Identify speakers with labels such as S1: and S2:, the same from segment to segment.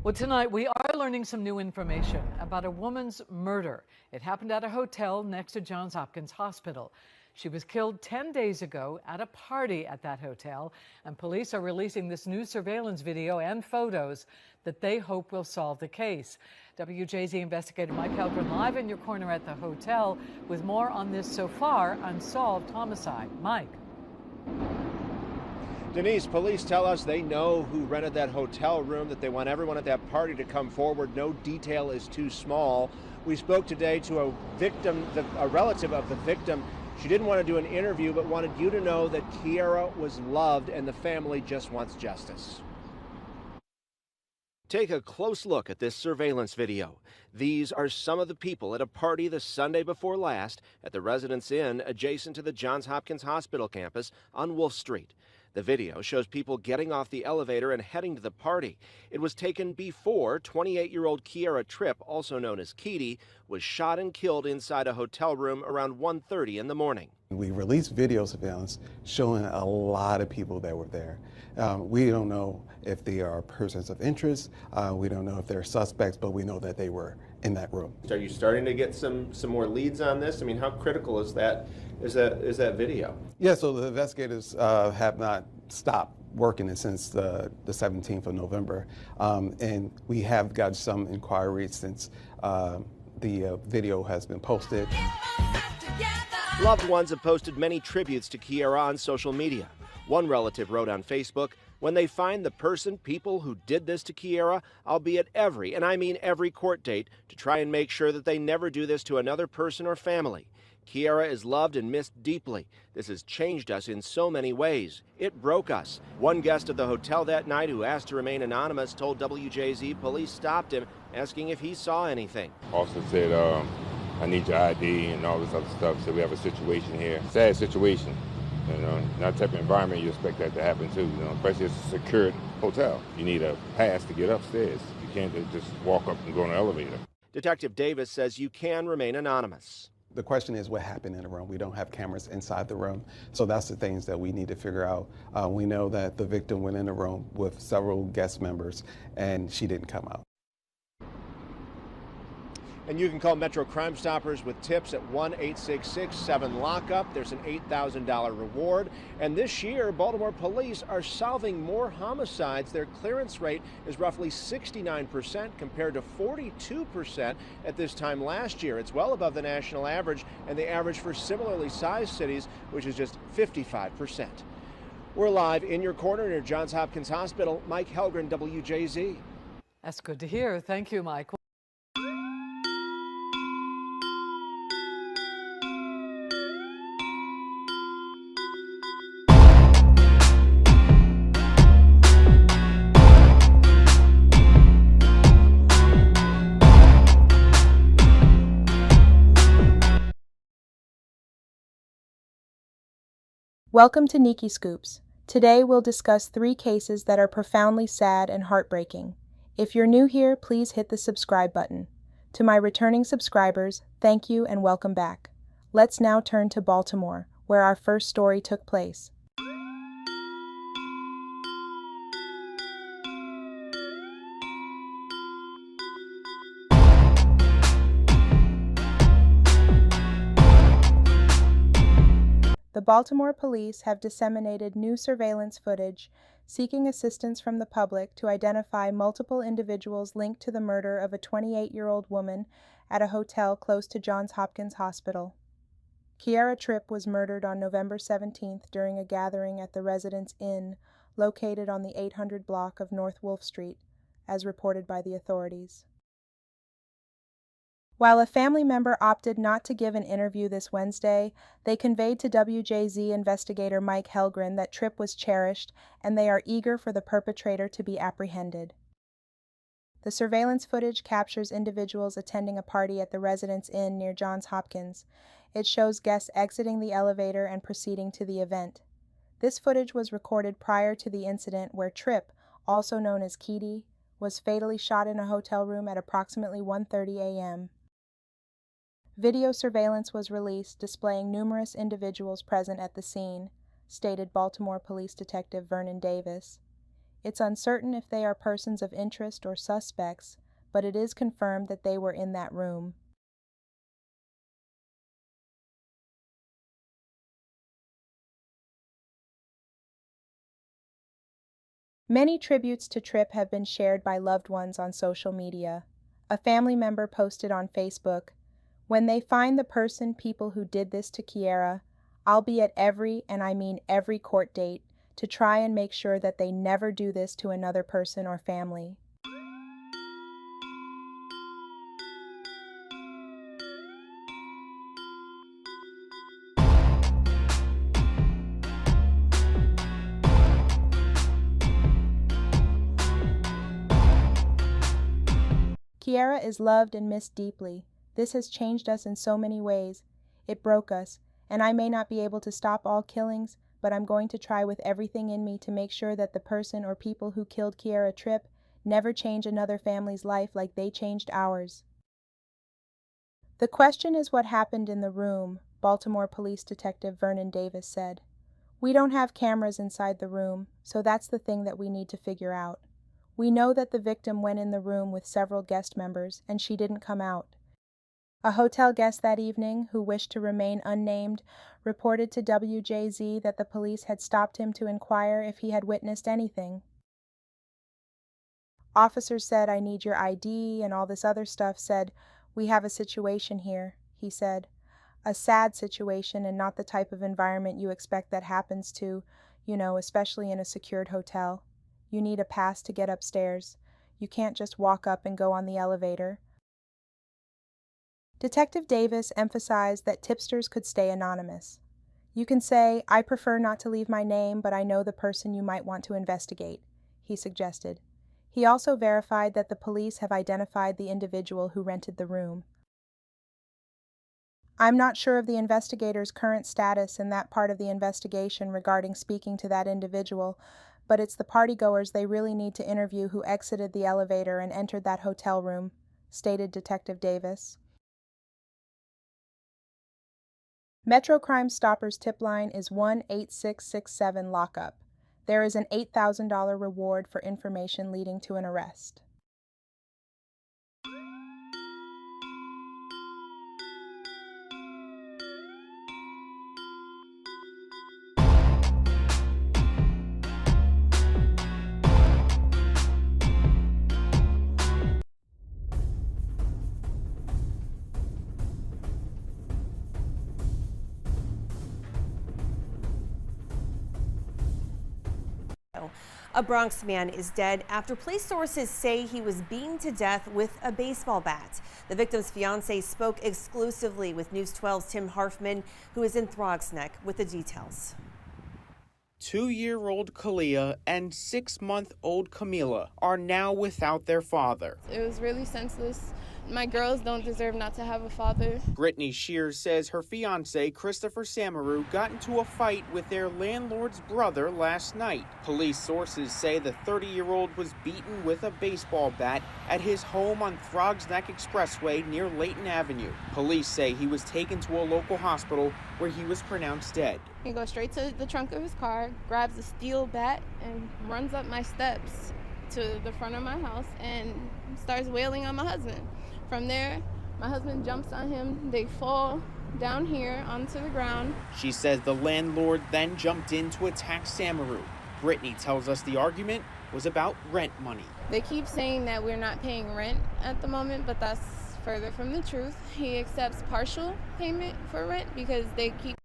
S1: Well, tonight we are learning some new information about a woman's murder. It happened at a hotel next to Johns Hopkins Hospital. She was killed 10 days ago at a party at that hotel, and police are releasing this new surveillance video and photos that they hope will solve the case. WJZ investigator Mike Helgren live in your corner at the hotel with more on this so far unsolved homicide. Mike.
S2: Denise, police tell us they know who rented that hotel room, that they want everyone at that party to come forward. No detail is too small. We spoke today to a victim, a relative of the victim. She didn't want to do an interview, but wanted you to know that Kierra was loved and the family just wants justice. Take a close look at this surveillance video. These are some of the people at a party the Sunday before last at the Residence Inn adjacent to the Johns Hopkins Hospital campus on Wolf Street. The video shows people getting off the elevator and heading to the party. It was taken before 28-year-old Kierra Tripp, also known as Keedy, was shot and killed inside a hotel room around 1:30 in the morning.
S3: We released video surveillance showing a lot of people that were there. We don't know if they are persons of interest. We don't know if they're suspects, but we know that they were in that room.
S2: Are you starting to get some more leads on this? I mean, how critical is that video?
S3: Yeah, so the investigators have not stopped working since the 17th of November, and we have got some inquiries since the video has been posted.
S2: Loved ones have posted many tributes to Kierra on social media. One relative wrote on Facebook, "When they find the people who did this to Kierra, I'll be at every, and I mean every court date to try and make sure that they never do this to another person or family. Kierra is loved and missed deeply. This has changed us in so many ways. It broke us." One guest at the hotel that night who asked to remain anonymous told WJZ police stopped him, asking if he saw anything.
S4: Officer said, I need your ID and all this other stuff, so we have a situation here. Sad situation, you know, in that type of environment you expect that to happen too, you know, especially it's a secured hotel. You need a pass to get upstairs. You can't just walk up and go in an elevator.
S2: Detective Davis says you can remain anonymous.
S3: The question is what happened in the room. We don't have cameras inside the room, so that's the things that we need to figure out. We know that the victim went in the room with several guest members and she didn't come out.
S2: And you can call Metro Crime Stoppers with tips at 1-866-7-LOCK-UP. There's an $8,000 reward. And this year, Baltimore police are solving more homicides. Their clearance rate is roughly 69% compared to 42% at this time last year. It's well above the national average and the average for similarly sized cities, which is just 55%. We're live in your corner near Johns Hopkins Hospital. Mike Helgren, WJZ.
S1: That's good to hear. Thank you, Mike.
S5: Welcome to Nikki Scoops. Today we'll discuss 3 cases that are profoundly sad and heartbreaking. If you're new here, please hit the subscribe button. To my returning subscribers, thank you and welcome back. Let's now turn to Baltimore, where our first story took place. The Baltimore police have disseminated new surveillance footage seeking assistance from the public to identify multiple individuals linked to the murder of a 28-year-old woman at a hotel close to Johns Hopkins Hospital. Kierra Tripp was murdered on November 17th during a gathering at the Residence Inn located on the 800 block of North Wolf Street, as reported by the authorities. While a family member opted not to give an interview this Wednesday, they conveyed to WJZ investigator Mike Helgren that Tripp was cherished and they are eager for the perpetrator to be apprehended. The surveillance footage captures individuals attending a party at the Residence Inn near Johns Hopkins. It shows guests exiting the elevator and proceeding to the event. This footage was recorded prior to the incident where Tripp, also known as Keedy, was fatally shot in a hotel room at approximately 1:30 a.m. Video surveillance was released displaying numerous individuals present at the scene, stated Baltimore Police Detective Vernon Davis. It's uncertain if they are persons of interest or suspects, but it is confirmed that they were in that room. Many tributes to Tripp have been shared by loved ones on social media. A family member posted on Facebook, "When they find the people who did this to Kierra, I'll be at every, and I mean every court date to try and make sure that they never do this to another person or family." Kierra is loved and missed deeply. This has changed us in so many ways. It broke us, and I may not be able to stop all killings, but I'm going to try with everything in me to make sure that the person or people who killed Kierra Tripp never change another family's life like they changed ours. The question is what happened in the room, Baltimore Police Detective Vernon Davis said. "We don't have cameras inside the room, so that's the thing that we need to figure out. We know that the victim went in the room with several guest members, and she didn't come out. A hotel guest that evening, who wished to remain unnamed, reported to WJZ that the police had stopped him to inquire if he had witnessed anything. Officers said, 'I need your ID,' and all this other stuff. Said, 'We have a situation here,' he said. A sad situation and not the type of environment you expect that happens to, especially in a secured hotel. You need a pass to get upstairs. You can't just walk up and go on the elevator." Detective Davis emphasized that tipsters could stay anonymous. "You can say, 'I prefer not to leave my name, but I know the person you might want to investigate,'" he suggested. He also verified that the police have identified the individual who rented the room. "I'm not sure of the investigator's current status in that part of the investigation regarding speaking to that individual, but it's the partygoers they really need to interview who exited the elevator and entered that hotel room," stated Detective Davis. Metro Crime Stoppers tip line is 18667 lockup. There is an $8,000 reward for information leading to an arrest.
S6: A Bronx man is dead after police sources say he was beaten to death with a baseball bat. The victim's fiance spoke exclusively with News 12's Tim Harfman, who is in Bronx Neck, with the details.
S7: 2-year-old Kalia and 6-month-old Camila are now without their father.
S8: It was really senseless. My girls don't deserve not to have a father.
S7: Brittany Shears says her fiancé, Christopher Samaru, got into a fight with their landlord's brother last night. Police sources say the 30-year-old was beaten with a baseball bat at his home on Throgs Neck Expressway near Layton Avenue. Police say he was taken to a local hospital where he was pronounced dead.
S8: He goes straight to the trunk of his car, grabs a steel bat, and runs up my steps to the front of my house and starts wailing on my husband. From there, my husband jumps on him. They fall down here onto the ground.
S7: She says the landlord then jumped in to attack Samaru. Brittany tells us the argument was about rent money.
S8: They keep saying that we're not paying rent at the moment, but that's further from the truth. He accepts partial payment for rent because they keep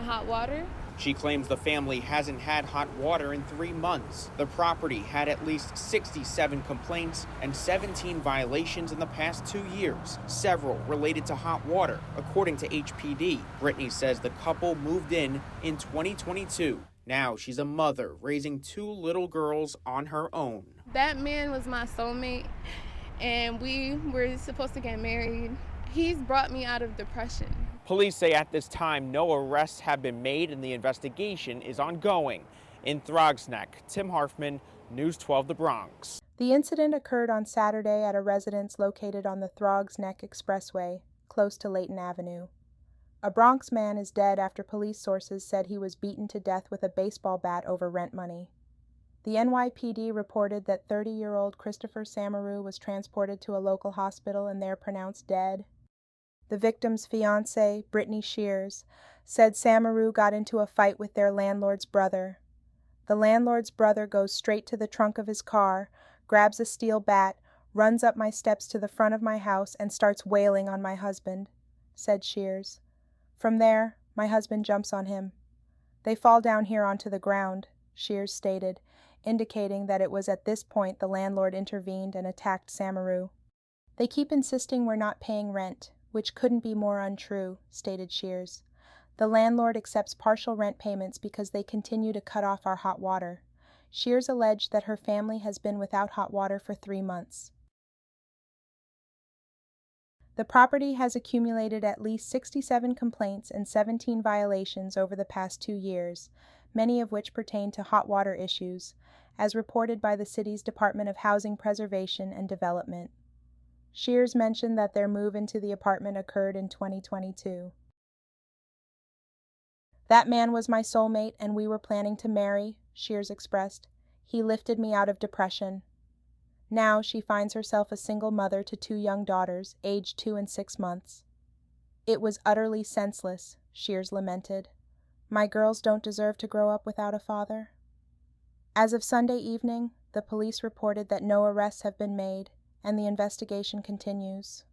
S8: hot water.
S7: She claims the family hasn't had hot water in 3 months. The property had at least 67 complaints and 17 violations in the past 2 years, several related to hot water, according to HPD. Brittany says the couple moved in 2022. Now she's a mother raising 2 little girls on her own.
S8: That man was my soulmate, and we were supposed to get married. He's brought me out of depression.
S7: Police say at this time no arrests have been made and the investigation is ongoing. In Throgs Neck, Tim Harfman, News 12 The Bronx.
S5: The incident occurred on Saturday at a residence located on the Throgs Neck Expressway, close to Layton Avenue. A Bronx man is dead after police sources said he was beaten to death with a baseball bat over rent money. The NYPD reported that 30-year-old Christopher Samaru was transported to a local hospital and there pronounced dead. The victim's fiancée, Brittany Shears, said Samaru got into a fight with their landlord's brother. The landlord's brother goes straight to the trunk of his car, grabs a steel bat, runs up my steps to the front of my house, and starts wailing on my husband, said Shears. From there, my husband jumps on him. They fall down here onto the ground, Shears stated, indicating that it was at this point the landlord intervened and attacked Samaru. They keep insisting we're not paying rent, which couldn't be more untrue, stated Shears. The landlord accepts partial rent payments because they continue to cut off our hot water. Shears alleged that her family has been without hot water for 3 months. The property has accumulated at least 67 complaints and 17 violations over the past 2 years, many of which pertain to hot water issues, as reported by the city's Department of Housing Preservation and Development. Shears mentioned that their move into the apartment occurred in 2022. That man was my soulmate and we were planning to marry, Shears expressed. He lifted me out of depression. Now she finds herself a single mother to 2 young daughters, aged 2 and 6 months. It was utterly senseless, Shears lamented. My girls don't deserve to grow up without a father. As of Sunday evening, the police reported that no arrests have been made, and the investigation continues.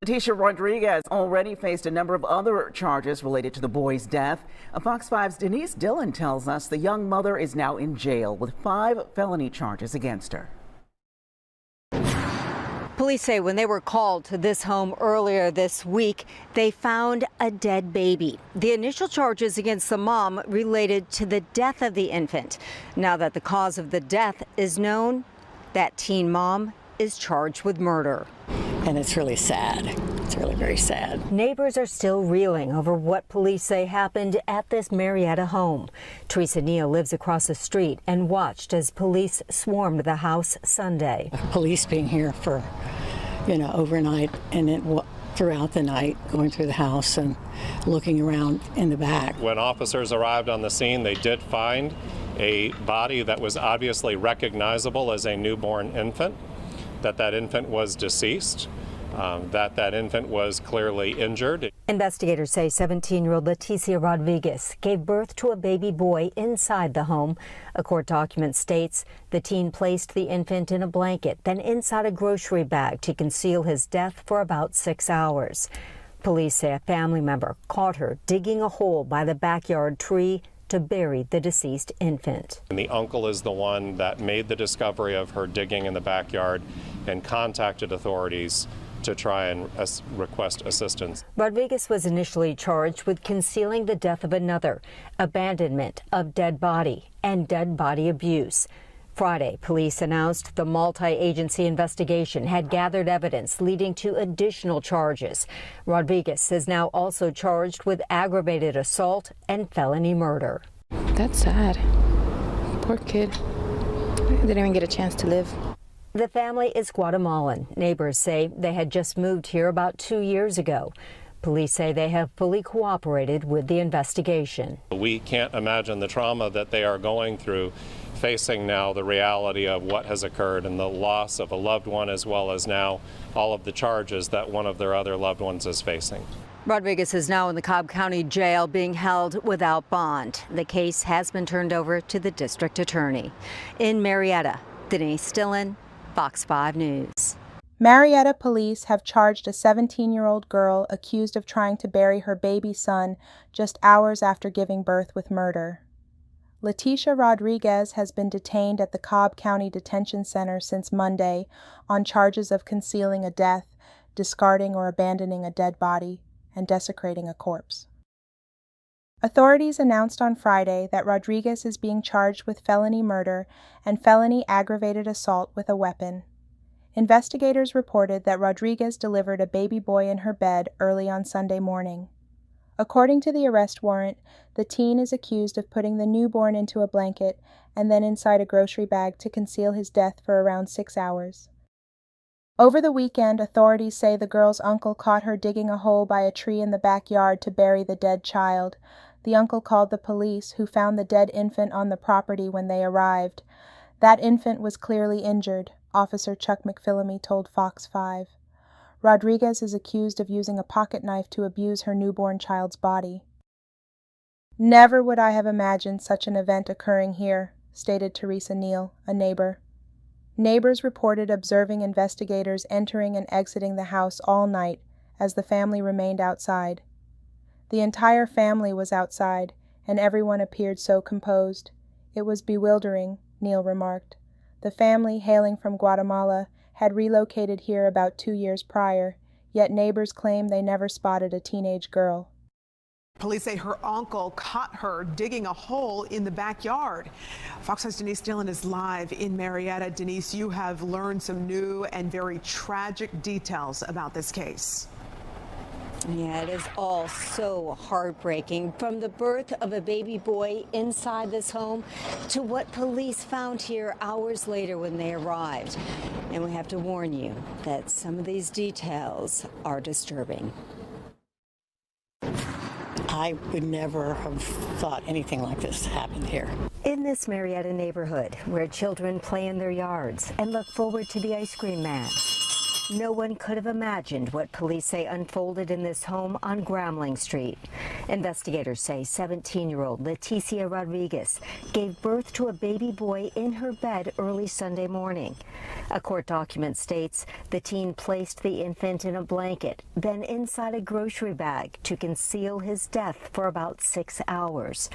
S9: Leticia Rodriguez already faced a number of other charges related to the boy's death. Fox 5's Denise Dillon tells us the young mother is now in jail with 5 felony charges against her.
S10: Police say when they were called to this home earlier this week, they found a dead baby. The initial charges against the mom related to the death of the infant. Now that the cause of the death is known, that teen mom is charged with murder.
S11: And it's really sad. It's really very sad.
S10: Neighbors are still reeling over what police say happened at this Marietta home. Teresa Neal lives across the street and watched as police swarmed the house Sunday.
S11: Police being here for, overnight and then throughout the night, going through the house and looking around in the back.
S12: When officers arrived on the scene, they did find a body that was obviously recognizable as a newborn infant, that infant was deceased, that infant was clearly injured.
S10: Investigators say 17-year-old Leticia Rodriguez gave birth to a baby boy inside the home. A court document states the teen placed the infant in a blanket, then inside a grocery bag to conceal his death for about 6 hours. Police say a family member caught her digging a hole by the backyard tree to bury the deceased infant.
S12: And the uncle is the one that made the discovery of her digging in the backyard and contacted authorities to try and request assistance.
S10: Rodriguez was initially charged with concealing the death of another, abandonment of dead body, and dead body abuse. Friday, police announced the multi-agency investigation had gathered evidence leading to additional charges. Rodriguez is now also charged with aggravated assault and felony murder.
S13: That's sad. Poor kid. Didn't even get a chance to live.
S10: The family is Guatemalan. Neighbors say they had just moved here about 2 years ago. Police say they have fully cooperated with the investigation.
S12: We can't imagine the trauma that they are going through, facing now the reality of what has occurred and the loss of a loved one, as well as now all of the charges that one of their other loved ones is facing.
S10: Rodriguez is now in the Cobb County Jail being held without bond. The case has been turned over to the district attorney. In Marietta, Denise Dillon, Fox 5 News.
S5: Marietta police have charged a 17-year-old girl accused of trying to bury her baby son just hours after giving birth with murder. Leticia Rodriguez has been detained at the Cobb County Detention Center since Monday on charges of concealing a death, discarding or abandoning a dead body, and desecrating a corpse. Authorities announced on Friday that Rodriguez is being charged with felony murder and felony aggravated assault with a weapon. Investigators reported that Rodriguez delivered a baby boy in her bed early on Sunday morning. According to the arrest warrant, the teen is accused of putting the newborn into a blanket and then inside a grocery bag to conceal his death for around 6 hours. Over the weekend, authorities say the girl's uncle caught her digging a hole by a tree in the backyard to bury the dead child. The uncle called the police, who found the dead infant on the property when they arrived. That infant was clearly injured, Officer Chuck McPhillamy told Fox 5. Rodriguez is accused of using a pocket knife to abuse her newborn child's body. "Never would I have imagined such an event occurring here," stated Teresa Neal, a neighbor. Neighbors reported observing investigators entering and exiting the house all night as the family remained outside. The entire family was outside, and everyone appeared so composed. It was bewildering, Neal remarked. The family, hailing from Guatemala, had relocated here about 2 years prior, yet neighbors claim they never spotted a teenage girl.
S14: Police say her uncle caught her digging a hole in the backyard. Fox 5's Denise Dillon is live in Marietta. Denise, you have learned some new and very tragic details about this case.
S10: Yeah, it is all so heartbreaking. From the birth of a baby boy inside this home to what police found here hours later when they arrived. And we have to warn you that some of these details are disturbing.
S11: I would never have thought anything like this happened here.
S10: In this Marietta neighborhood, where children play in their yards and look forward to the ice cream man, no one could have imagined what police say unfolded in this home on Gramling Street. Investigators say 17-year-old Leticia Rodriguez gave birth to a baby boy in her bed early Sunday morning. A court document states the teen placed the infant in a blanket, then inside a grocery bag to conceal his death for about 6 hours.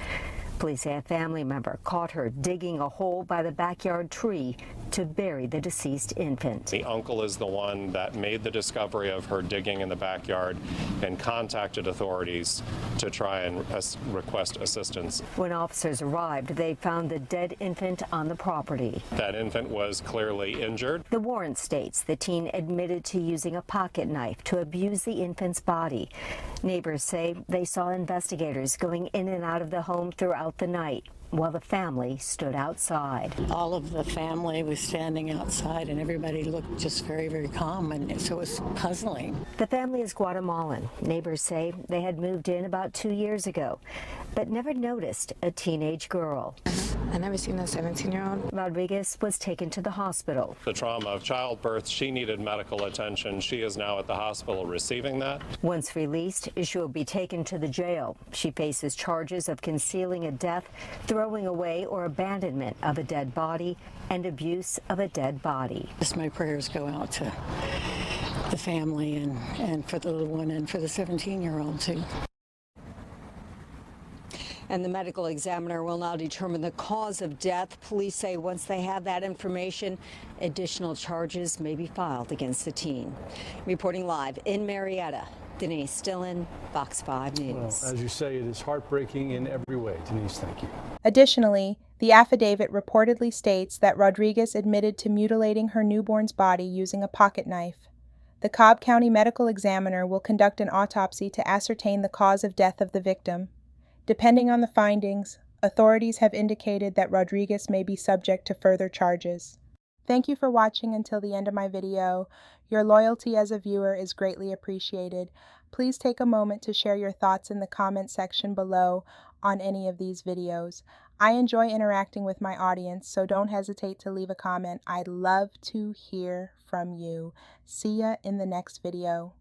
S10: Police say a family member caught her digging a hole by the backyard tree to bury the deceased infant.
S12: The uncle is the one that made the discovery of her digging in the backyard and contacted authorities to try and request assistance.
S10: When officers arrived, they found the dead infant on the property.
S12: That infant was clearly injured.
S10: The warrant states the teen admitted to using a pocket knife to abuse the infant's body. Neighbors say they saw investigators going in and out of the home throughout the night while the family stood outside.
S11: All of the family was standing outside and everybody looked just very, very calm, and so it was puzzling.
S10: The family is Guatemalan. Neighbors say they had moved in about 2 years ago, but never noticed a teenage girl.
S13: I never seen a 17-year-old.
S10: Rodriguez was taken to the hospital.
S12: The trauma of childbirth, she needed medical attention. She is now at the hospital receiving that.
S10: Once released, she will be taken to the jail. She faces charges of concealing a death, throwing away or abandonment of a dead body, and abuse of a dead body.
S11: Just my prayers go out to the family and for the little one and for the 17-year-old too.
S10: And the medical examiner will now determine the cause of death. Police say once they have that information, additional charges may be filed against the teen. Reporting live in Marietta, Denise Dillon, Fox 5 News.
S15: Well, as you say, it is heartbreaking in every way. Denise, thank you.
S5: Additionally, the affidavit reportedly states that Rodriguez admitted to mutilating her newborn's body using a pocket knife. The Cobb County medical examiner will conduct an autopsy to ascertain the cause of death of the victim. Depending on the findings, authorities have indicated that Rodriguez may be subject to further charges. Thank you for watching until the end of my video. Your loyalty as a viewer is greatly appreciated. Please take a moment to share your thoughts in the comment section below on any of these videos. I enjoy interacting with my audience, so don't hesitate to leave a comment. I'd love to hear from you. See ya in the next video.